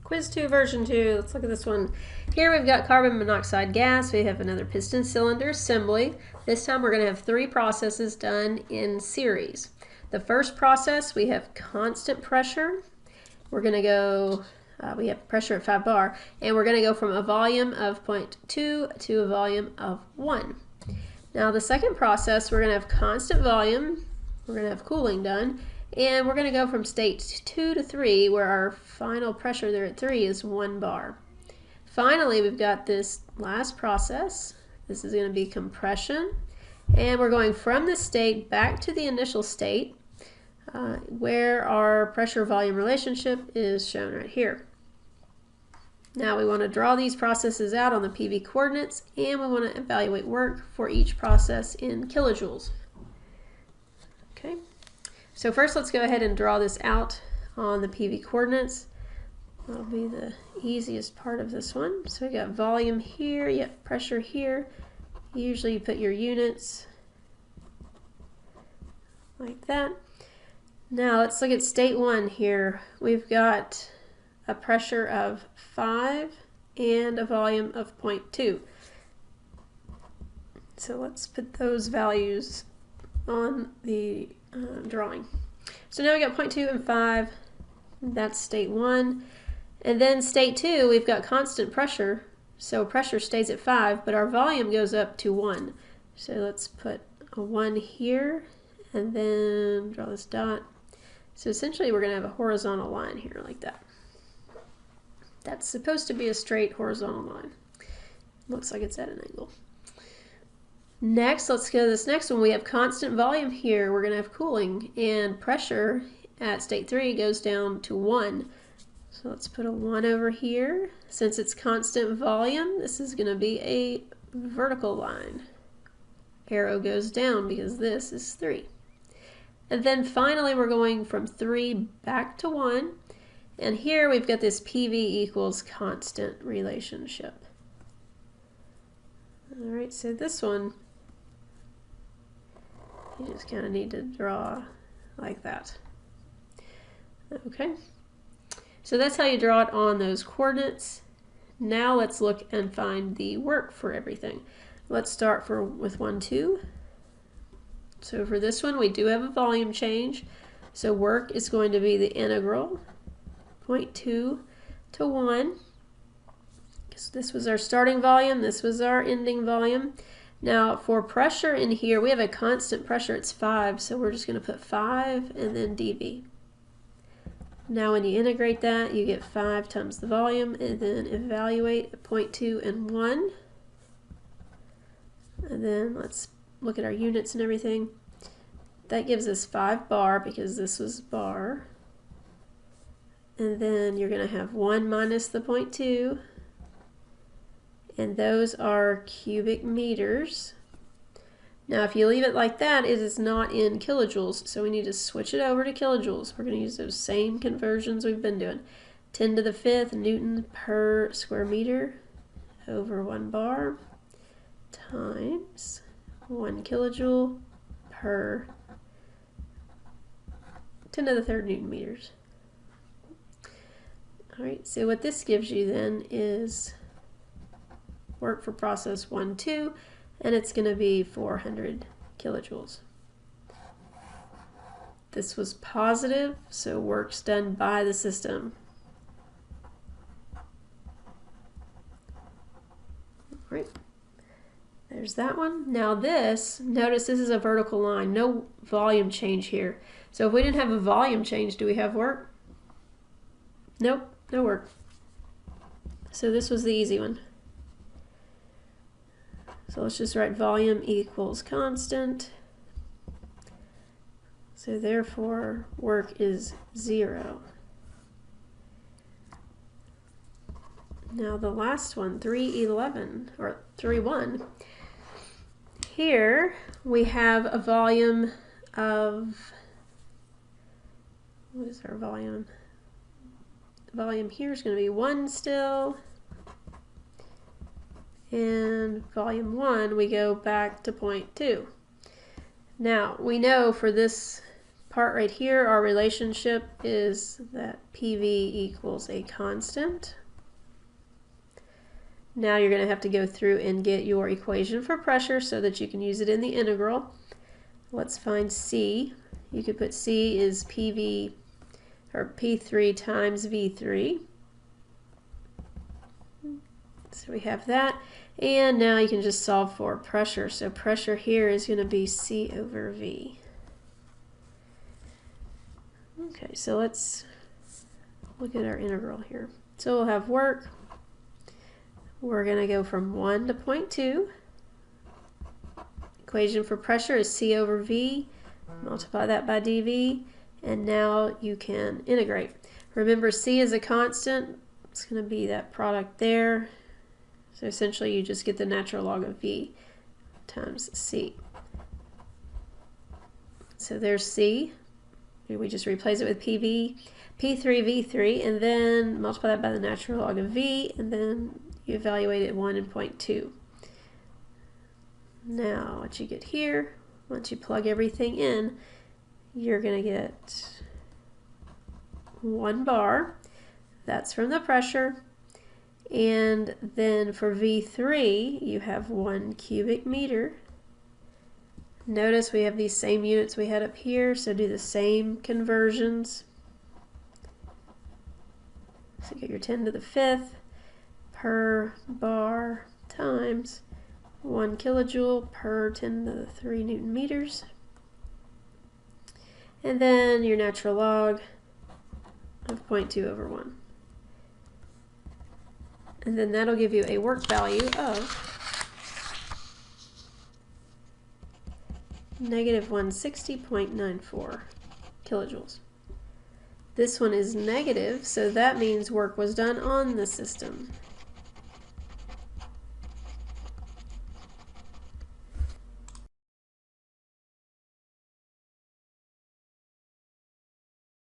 Quiz 2 version 2, let's look at this one. Here we've got carbon monoxide gas, we have another piston cylinder assembly. This time we're going to have 3 processes done in series. The first process, we have constant pressure. We're going to go, we have pressure at 5 bar, and we're going to go from a volume of 0.2 to a volume of 1. Now the second process, we're going to have constant volume, we're going to have cooling done, and we're going to go from state 2 to 3, where our final pressure there at 3 is 1 bar. Finally, we've got this last process. This is going to be compression, and we're going from this state back to the initial state, where our pressure-volume relationship is shown right here. Now we want to draw these processes out on the PV coordinates, and we want to evaluate work for each process in kilojoules. Okay. So first let's go ahead and draw this out on the PV coordinates. That'll be the easiest part of this one. So we got volume here, you have pressure here. Usually you put your units like that. Now let's look at state 1 here. We've got a pressure of 5 and a volume of 0.2. So let's put those values on the drawing. So now we got 0.2 and 5, that's state 1. And then state 2, we've got constant pressure, so pressure stays at 5, but our volume goes up to 1. So let's put a 1 here, and then draw this dot. So essentially we're going to have a horizontal line here like that. That's supposed to be a straight horizontal line. Looks like it's at an angle. Next, let's go to this next one. We have constant volume here. We're going to have cooling, and pressure at state 3 goes down to 1. So let's put a 1 over here. Since it's constant volume, this is going to be a vertical line. Arrow goes down because this is 3. And then finally we're going from 3 back to 1. And here we've got this PV equals constant relationship. Alright, so this one, you just kind of need to draw like that. Okay, so that's how you draw it on those coordinates. Now let's look and find the work for everything. Let's start with 1, 2. So for this one, we do have a volume change. So work is going to be the integral, 0.2 to 1. So this was our starting volume, this was our ending volume. Now for pressure in here, we have a constant pressure, it's 5, so we're just going to put 5 and then dV. Now when you integrate that, you get 5 times the volume, and then evaluate 0.2 and 1. And then let's look at our units and everything. That gives us 5 bar because this was bar. And then you're going to have 1 minus the 0.2. And those are cubic meters. Now if you leave it like that, it is not in kilojoules, so we need to switch it over to kilojoules. We're going to use those same conversions we've been doing. 10 to the 5th Newton per square meter over 1 bar times 1 kilojoule per 10 to the 3rd Newton meters. Alright, so what this gives you then is work for process 1, 2, and it's going to be 400 kilojoules. This was positive, so work's done by the system. Right. There's that one. Now this, notice this is a vertical line, no volume change here. So if we didn't have a volume change, do we have work? Nope, no work. So this was the easy one. So let's just write volume equals constant. So therefore work is 0. Now the last one, 311 or 3.1. Here we have a volume of, what is our volume? The volume here is going to be 1 still. And volume 1, we go back to 0.2. Now, we know for this part right here, our relationship is that PV equals a constant. Now you're going to have to go through and get your equation for pressure so that you can use it in the integral. Let's find C. You could put C is PV or P3 times V3. So we have that. And now you can just solve for pressure. So pressure here is going to be C over V. Okay, so let's look at our integral here. So we'll have work. We're going to go from 1 to 0.2. Equation for pressure is C over V. Multiply that by dV. And now you can integrate. Remember, C is a constant. It's going to be that product there. So essentially you just get the natural log of V times C. So there's C. We just replace it with PV, P3, V3, and then multiply that by the natural log of V, and then you evaluate it at 1 and 0.2. Now what you get here, once you plug everything in, you're going to get 1 bar. That's from the pressure. And then for V3, you have 1 cubic meter. Notice we have these same units we had up here, so do the same conversions. So get your 10 to the 5th per bar times 1 kilojoule per 10 to the 3 Newton meters. And then your natural log of 0.2 over 1. And then that'll give you a work value of negative 160.94 kilojoules. This one is negative, so that means work was done on the system.